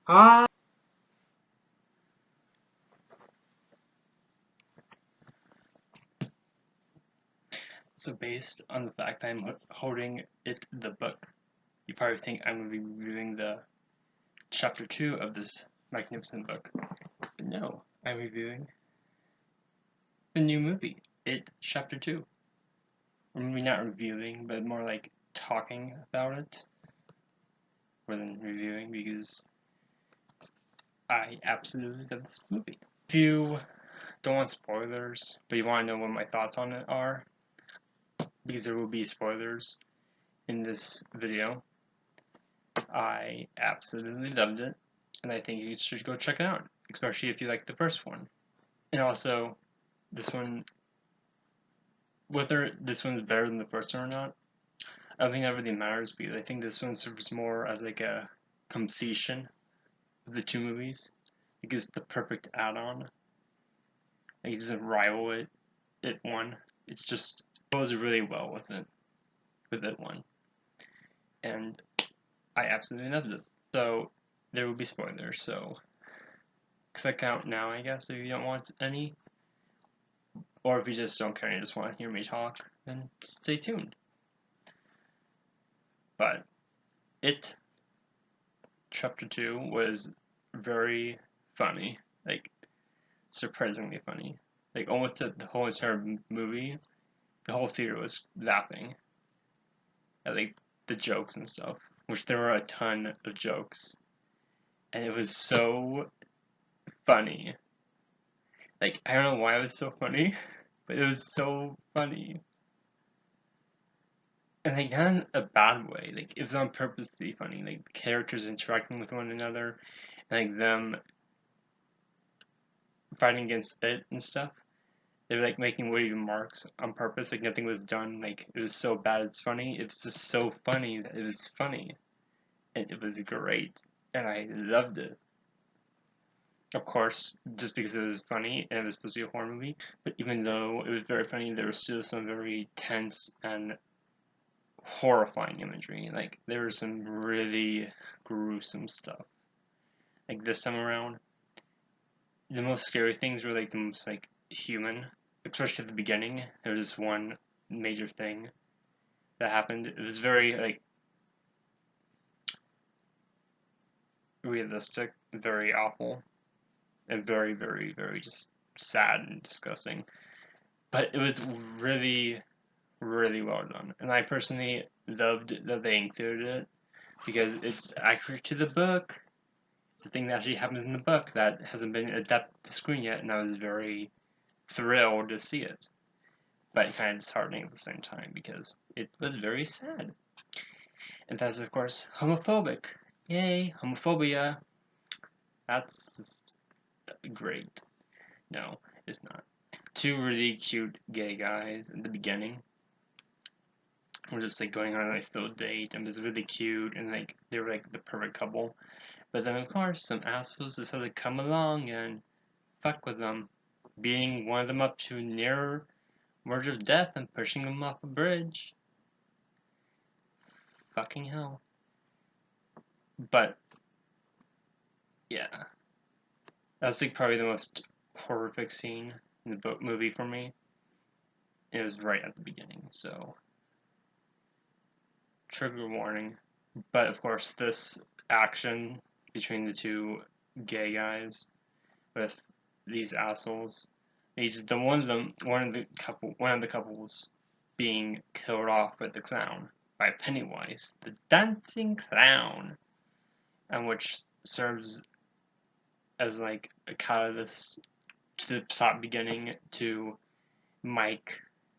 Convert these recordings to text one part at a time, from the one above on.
Ah. So based on the fact that I'm holding the book, you probably think I'm going to be reviewing the chapter 2 of this magnificent book. But no, I'm reviewing the new movie, It Chapter 2. Or maybe not reviewing, but more like talking about it more than reviewing because I absolutely love this movie. If you don't want spoilers, but you want to know what my thoughts on it are, because there will be spoilers in this video, I absolutely loved it, and I think you should go check it out, especially if you like the first one. And also, this one, whether this one's better than the first one or not, I don't think that really matters because I think this one serves more as like a completion of the two movies because it's the perfect add-on. Like it doesn't rival it one. It's just it goes really well with it one, and I absolutely loved it. So there will be spoilers. So click out now, I guess, if you don't want any. Or if you just don't care and you just want to hear me talk, then stay tuned. But it, chapter 2, was very funny. Like, surprisingly funny. Like, almost the whole entire movie, the whole theater was laughing at, like, the jokes and stuff. Which there were a ton of jokes. And it was so funny. Like, I don't know why it was so funny, but it was so funny. And like not in a bad way. Like it was on purpose to be funny. Like the characters interacting with one another, and like them fighting against it and stuff. They were like making witty remarks on purpose. Like nothing was done. Like it was so bad it's funny. It was just so funny that it was funny, and it was great, and I loved it. Of course, just because it was funny and it was supposed to be a horror movie. But even though it was very funny, there was still some very tense and horrifying imagery. Like there was some really gruesome stuff. Like this time around, the most scary things were like the most like human. Especially at the beginning, there was this one major thing that happened. It was very like realistic, very awful, and very, very, very just sad and disgusting. But it was really, really well done, and I personally loved that they included it because it's accurate to the book. It's a thing that actually happens in the book that hasn't been adapted to the screen yet, and I was very thrilled to see it. But kind of disheartening at the same time because it was very sad. And that's, of course, homophobic. Yay, homophobia. That's just great. No, it's not. Two really cute gay guys in the beginning were just like going on a nice little date and it was really cute and like they were like the perfect couple. But then, of course, some assholes decided to come along and fuck with them, beating one of them up to near verge of death and pushing him off a bridge. Fucking hell. But yeah, that's like probably the most horrific scene in the book movie for me. It was right at the beginning, so trigger warning. But of course, this action between the two gay guys with these assholes, one of the couples being killed off by the clown, by Pennywise, the dancing clown, and which serves as like a catalyst to the plot beginning to Mike,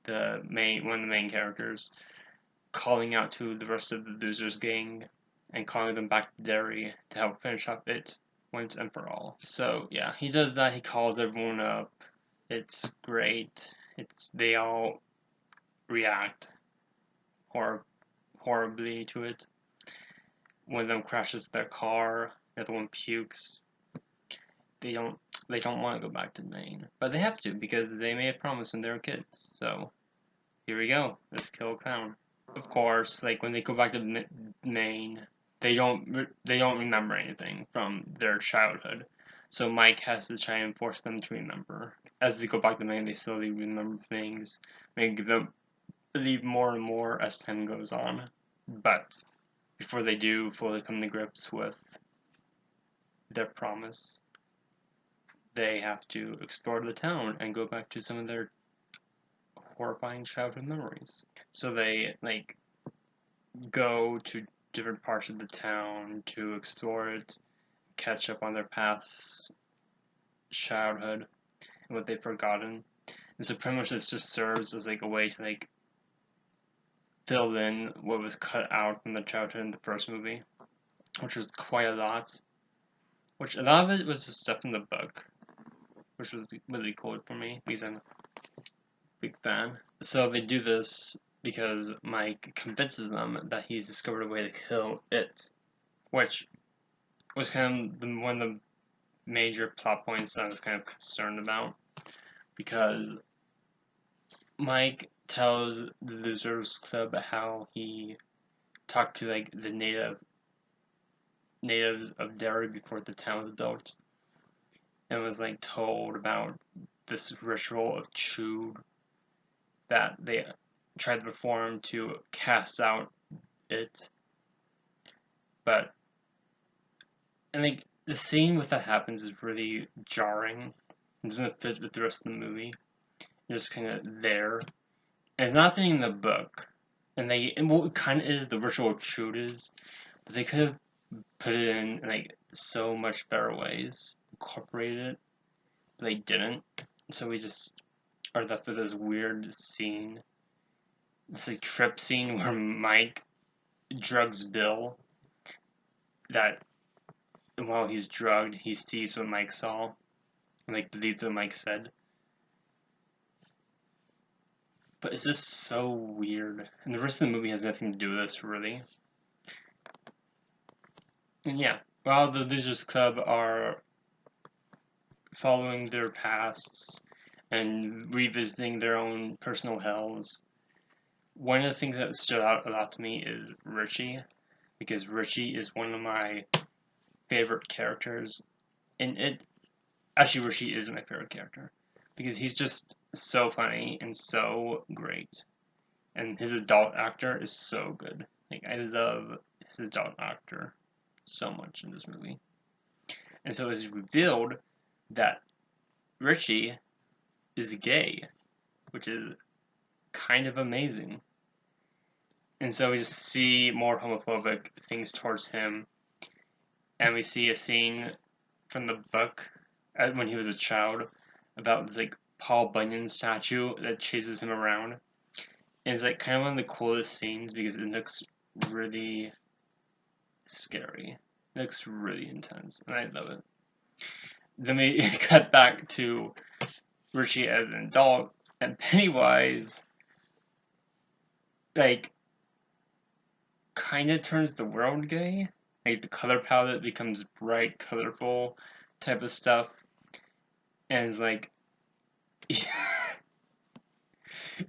one of the main characters, calling out to the rest of the Losers gang and calling them back to Derry to help finish up it once and for all. So yeah, he does that. He calls everyone up. It's great. They all react horribly to it. One of them crashes their car. The other one pukes. They don't they don't want to go back to Maine, but they have to because they made a promise when they were kids. So here we go. Let's kill a clown. Of course, like when they go back to Maine, they don't remember anything from their childhood. So Mike has to try and force them to remember. As they go back to night, they slowly remember things, make them believe more and more as time goes on. But before they do fully come to grips with their promise, they have to explore the town and go back to some of their horrifying childhood memories. So they like go to different parts of the town to explore it, catch up on their past childhood and what they've forgotten. And so pretty much this just serves as like a way to like fill in what was cut out from the childhood in the first movie, which was quite a lot. Which a lot of it was just stuff in the book, which was really cool for me because I'm a big fan. So they do this because Mike convinces them that he's discovered a way to kill it, which was kind of one of the major plot points I was kind of concerned about, because Mike tells the Losers Club how he talked to like the natives of Derry before the town was built, and was like told about this ritual of Chud that they tried to perform to cast out it. But and like the scene with that happens is really jarring. It doesn't fit with the rest of the movie. It's just kind of there. And it's not in the book. And what kind of is the ritual Chud is, but they could have put it in like so much better ways, incorporated it, but they didn't. So we just are left with this weird scene, this like trip scene where Mike drugs Bill. That while he's drugged, he sees what Mike saw, and like believes what Mike said. But it's just so weird, and the rest of the movie has nothing to do with this really. And yeah, while the Losers Club are following their pasts and revisiting their own personal hells, one of the things that stood out a lot to me is Richie, because Richie is one of my favorite characters. And it actually, Richie is my favorite character because he's just so funny and so great, and his adult actor is so good. Like I love his adult actor so much in this movie, and so it's revealed that Richie is gay, which is kind of amazing. And so we just see more homophobic things towards him, and we see a scene from the book when he was a child about this like Paul Bunyan statue that chases him around. And it's like kind of one of the coolest scenes because it looks really scary. It looks really intense, and I love it. Then we cut back to Richie as an adult, and Pennywise like kind of turns the world gay. Like the color palette becomes bright, colorful type of stuff, and it's like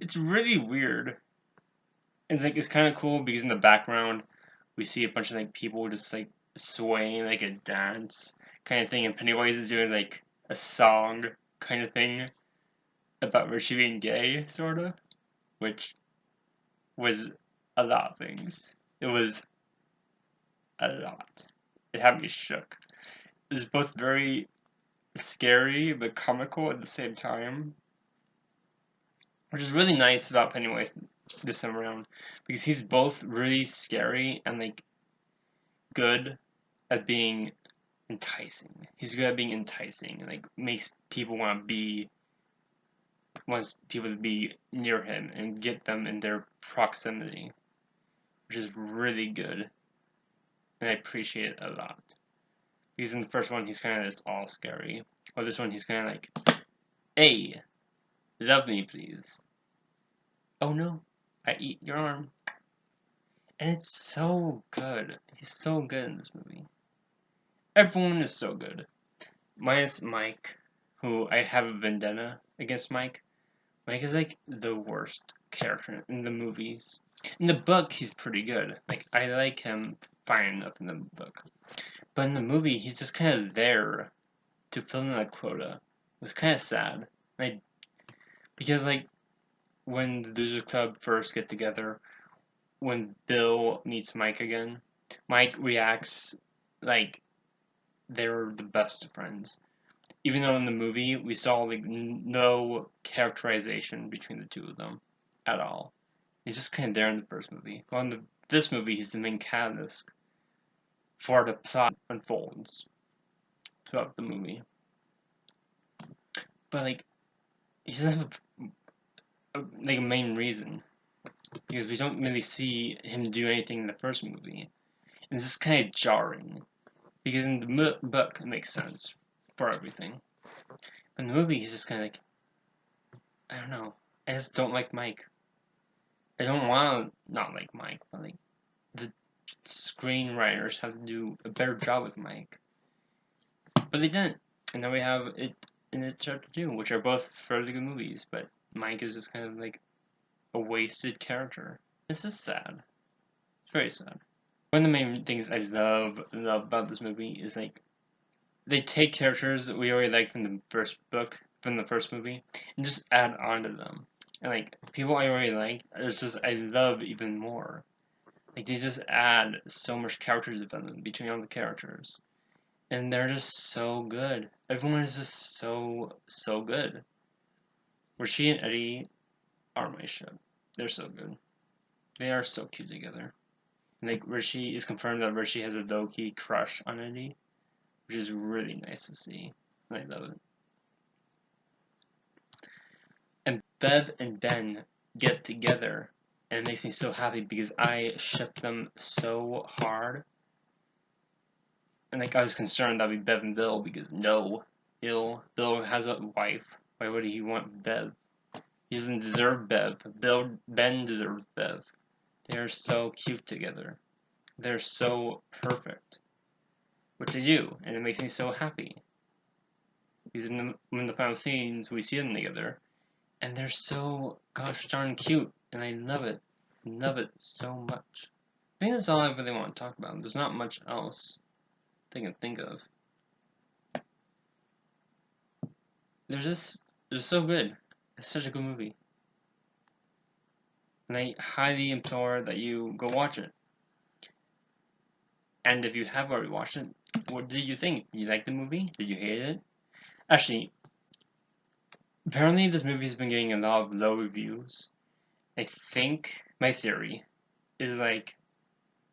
it's really weird. It's kind of cool because in the background we see a bunch of like people just like swaying like a dance kind of thing, and Pennywise is doing like a song kind of thing about Richie being gay, sort of, which was a lot of things. It was a lot. It had me shook. It was both very scary but comical at the same time, which is really nice about Pennywise this time around because he's both really scary and like good at being enticing. He's good at being enticing and like makes people wants people to be near him and get them in their proximity, which is really good, and I appreciate it a lot. Because in the first one he's kind of just all scary, or this one he's kind of like, "Hey, love me, please." Oh no, I eat your arm, and it's so good. He's so good in this movie. Everyone is so good, minus Mike, who I have a vendetta against Mike. Mike is like the worst character in the movies. In the book, he's pretty good. Like I like him fine enough in the book. But in the movie, he's just kind of there to fill in that quota. It's kind of sad, like because like when the Loser Club first get together, when Bill meets Mike again, Mike reacts like they're the best of friends. Even though in the movie we saw like no characterization between the two of them at all. He's just kind of there in the first movie. Well, in this movie, he's the main catalyst for the plot unfolds throughout the movie. But like, he doesn't have like a main reason because we don't really see him do anything in the first movie. And it's just kind of jarring because in the book it makes sense for everything. But in the movie, he's just kind of like, I don't know. I just don't like Mike. I don't want to not like Mike, but like the screenwriters have to do a better job with Mike. But they didn't. And then we have it in It Chapter 2, which are both fairly good movies, but Mike is just kind of like a wasted character. This is sad. It's very sad. One of the main things I love about this movie is like they take characters that we already liked from the first book, from the first movie, and just add on to them. And like people I already like, it's just I love even more. Like they just add so much character development between all the characters. And they're just so good. Everyone is just so good. Rasheed and Eddie are my ship. They're so good. They are so cute together. And like Rishi is confirmed that Rishi has a low-key crush on Eddie, which is really nice to see. And I love it. And Bev and Ben get together, and it makes me so happy because I ship them so hard. And like I was concerned that would be Bev and Bill because no, Bill has a wife. Why would he want Bev? He doesn't deserve Bev. Ben deserves Bev. They are so cute together. They're so perfect. Which they do, and it makes me so happy. Because in the final scenes, we see them together, and they're so gosh darn cute, and I love it. Love it so much. I think that's all I really want to talk about. There's not much else I can think of. They're so good. It's such a good movie. And I highly implore that you go watch it. And if you have already watched it, what did you think? Did you like the movie? Did you hate it? Actually, apparently this movie has been getting a lot of low reviews. I think my theory is like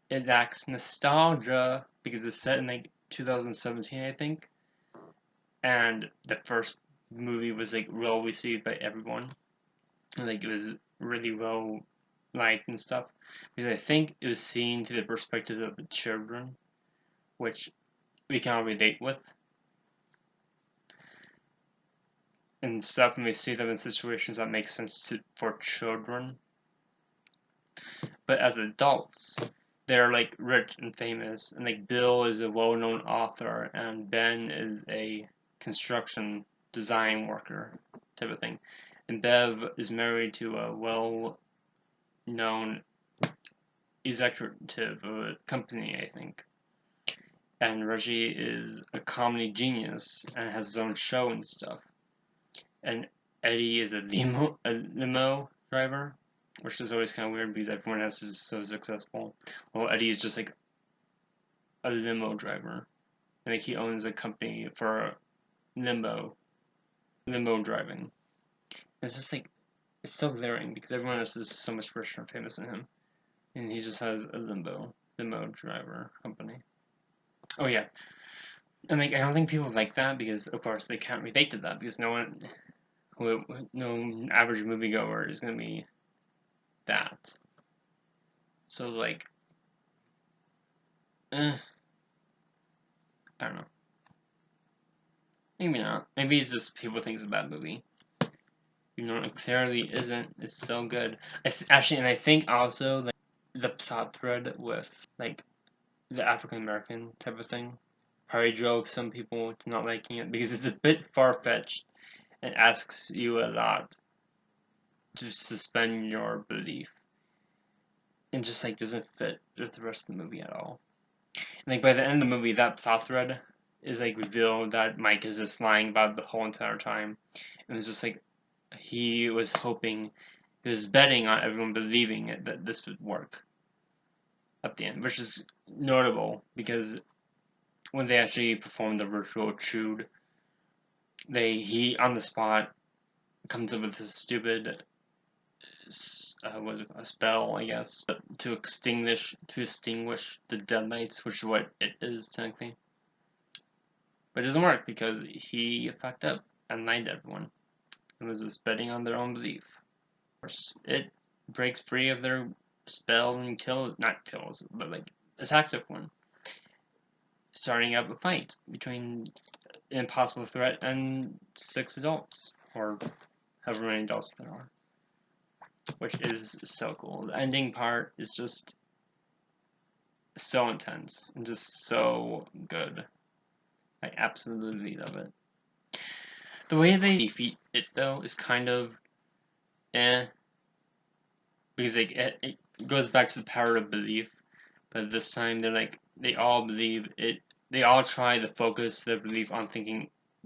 it lacks nostalgia because it's set in like 2017, I think, and the first movie was like well received by everyone. Like it was really well liked and stuff. Because I think it was seen through the perspective of the children, which we can all relate with. And stuff, and we see them in situations that make sense for children. But as adults, they're like rich and famous, and like Bill is a well-known author, and Ben is a construction design worker type of thing, and Bev is married to a well-known executive of a company, I think, and Reggie is a comedy genius and has his own show and stuff, and Eddie is a limo driver, which is always kind of weird because everyone else is so successful. Well, Eddie is just like a limo driver, and like he owns a company for limo driving. It's just like it's so glaring because everyone else is so much richer and famous than him, and he just has a limo driver company. Oh yeah, and like I don't think people like that because of course they can't relate to that because no average moviegoer is gonna be that. So like, I don't know. Maybe not. Maybe it's just people think it's a bad movie. You know, it clearly isn't. It's so good. Actually, and I think also like the plot thread with like the African American type of thing probably drove some people to not liking it because it's a bit far fetched and asks you a lot to suspend your belief and just like doesn't fit with the rest of the movie at all. And like by the end of the movie, that thought thread is like revealed that Mike is just lying about the whole entire time. And it's just like he was hoping, he was betting on everyone believing it, that this would work at the end, which is notable because when they actually perform the virtual chewed, he on the spot comes up with this stupid was it a spell, I guess, to extinguish the deadlights, which is what it is technically. But it doesn't work because he fucked up and lied to everyone and was just betting on their own belief. Of course, it breaks free of their spell and not kills, but like attacks everyone, starting up a fight between an impossible threat and 6 adults, or however many adults there are, which is so cool. The ending part is just so intense and just so good. I absolutely love it. The way they defeat it though is kind of because like it goes back to the power of belief, but this time they all believe it. They all try to focus their belief on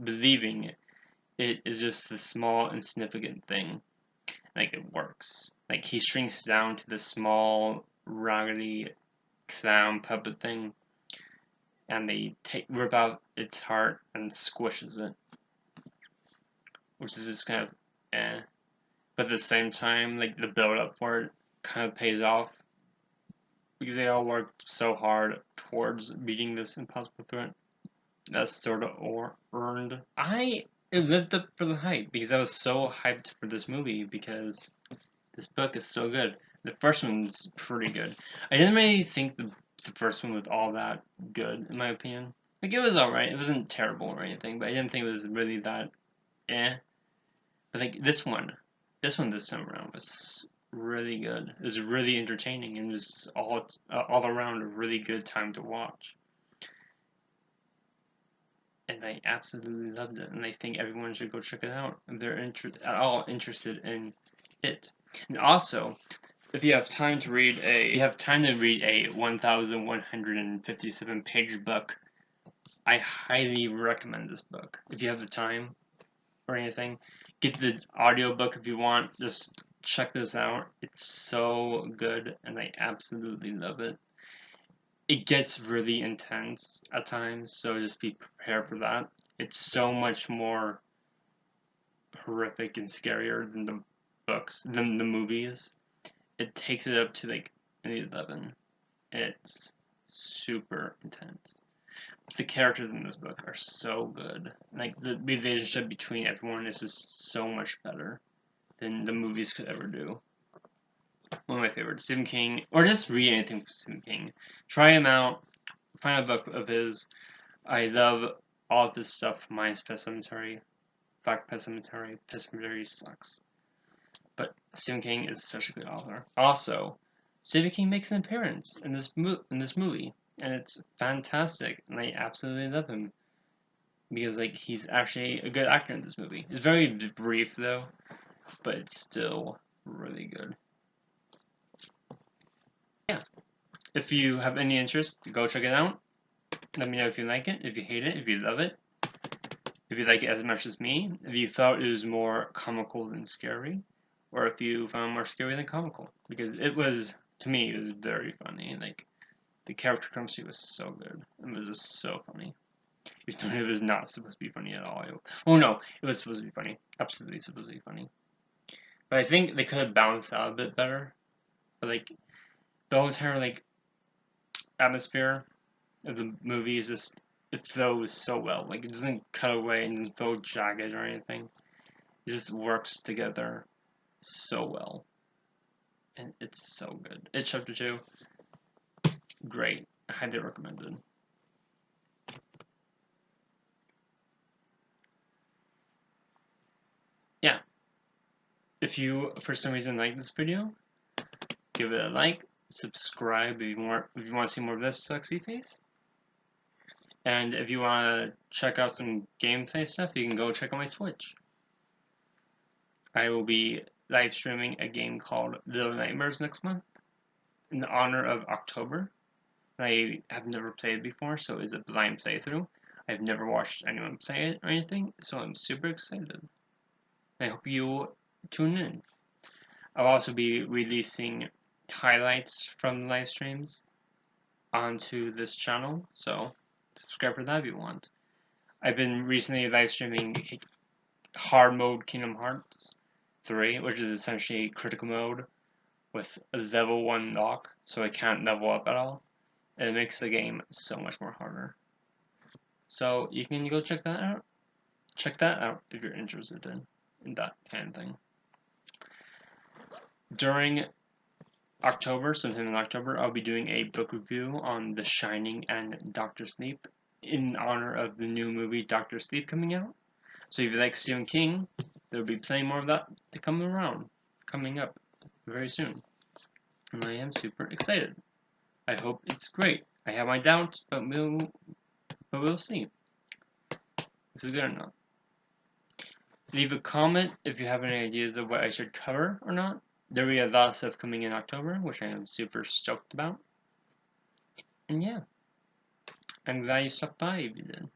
believing it is just the small insignificant thing. Like it works. Like he shrinks down to the small raggedy clown puppet thing, and they rip out its heart and squishes it, which is just kind of eh. But at the same time, like the build up for it kind of pays off because they all worked so hard towards beating this impossible threat. That's sort of earned. It lived up for the hype because I was so hyped for this movie because this book is so good. The first one's pretty good. I didn't really think the first one was all that good, in my opinion. Like, it was alright. It wasn't terrible or anything, but I didn't think it was really that eh. But, like, this time around was really good. It was really entertaining and just all around a really good time to watch. And I absolutely loved it, and I think everyone should go check it out if they're at all interested in it. And also, if you have time to read a 1,157 page book, I highly recommend this book. If you have the time or anything, get the audiobook if you want. Just check this out. It's so good, and I absolutely love it. It gets really intense at times, so just be prepared for that. It's so much more horrific and scarier than than the movies. It takes it up to like an 11. It's super intense. The characters in this book are so good. Like the relationship between everyone is just so much better than the movies could ever do. One of my favorites, Stephen King, or just read anything from Stephen King. Try him out. Find a book of his. I love all of this stuff, minus Pet Sematary. Fuck Pet Sematary. Pet Sematary sucks. But Stephen King is such a good author. Also, Stephen King makes an appearance in this movie, and it's fantastic, and I absolutely love him because like he's actually a good actor in this movie. It's very brief though, but it's still really good. Yeah, if you have any interest, go check it out. Let me know if you like it, if you hate it, if you love it, if you like it as much as me, if you felt it was more comical than scary, or if you found more scary than comical. Because it was, to me, it was very funny. Like, the character chemistry was so good. It was just so funny. Even though it was not supposed to be funny at all. Oh no, it was supposed to be funny. Absolutely supposed to be funny. But I think they could have balanced out a bit better. But like, the entire like atmosphere of the movie is just, it flows so well. Like, it doesn't cut away and doesn't feel jagged or anything. It just works together so well. And it's so good. It Chapter 2, great. Highly recommended. Yeah. If you, for some reason, like this video, give it a like, subscribe if you want to see more of this sexy face. And if you want to check out some gameplay stuff, you can go check out my Twitch. I will be live streaming a game called Little Nightmares next month in honor of October. I have never played before, so it's a blind playthrough. I've never watched anyone play it or anything, so I'm super excited. I hope you tune in. I'll also be releasing highlights from the live streams onto this channel, so subscribe for that if you want. I've been recently live streaming hard mode Kingdom Hearts 3, which is essentially critical mode with a level 1 lock, so I can't level up at all. And it makes the game so much more harder. So you can go check that out. Check that out if you're interested in that kind of thing. During October, sometime in October, I'll be doing a book review on The Shining and Doctor Sleep in honor of the new movie Doctor Sleep coming out. So if you like Stephen King, there'll be plenty more of that to come up very soon. And I am super excited. I hope it's great. I have my doubts, but we'll see if it's good or not. Leave a comment if you have any ideas of what I should cover or not. There will be a lot of stuff coming in October, which I am super stoked about. And yeah, I'm glad you stopped by if you did.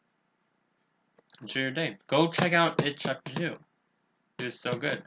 Enjoy your day. Go check out It Chapter 2. It was so good.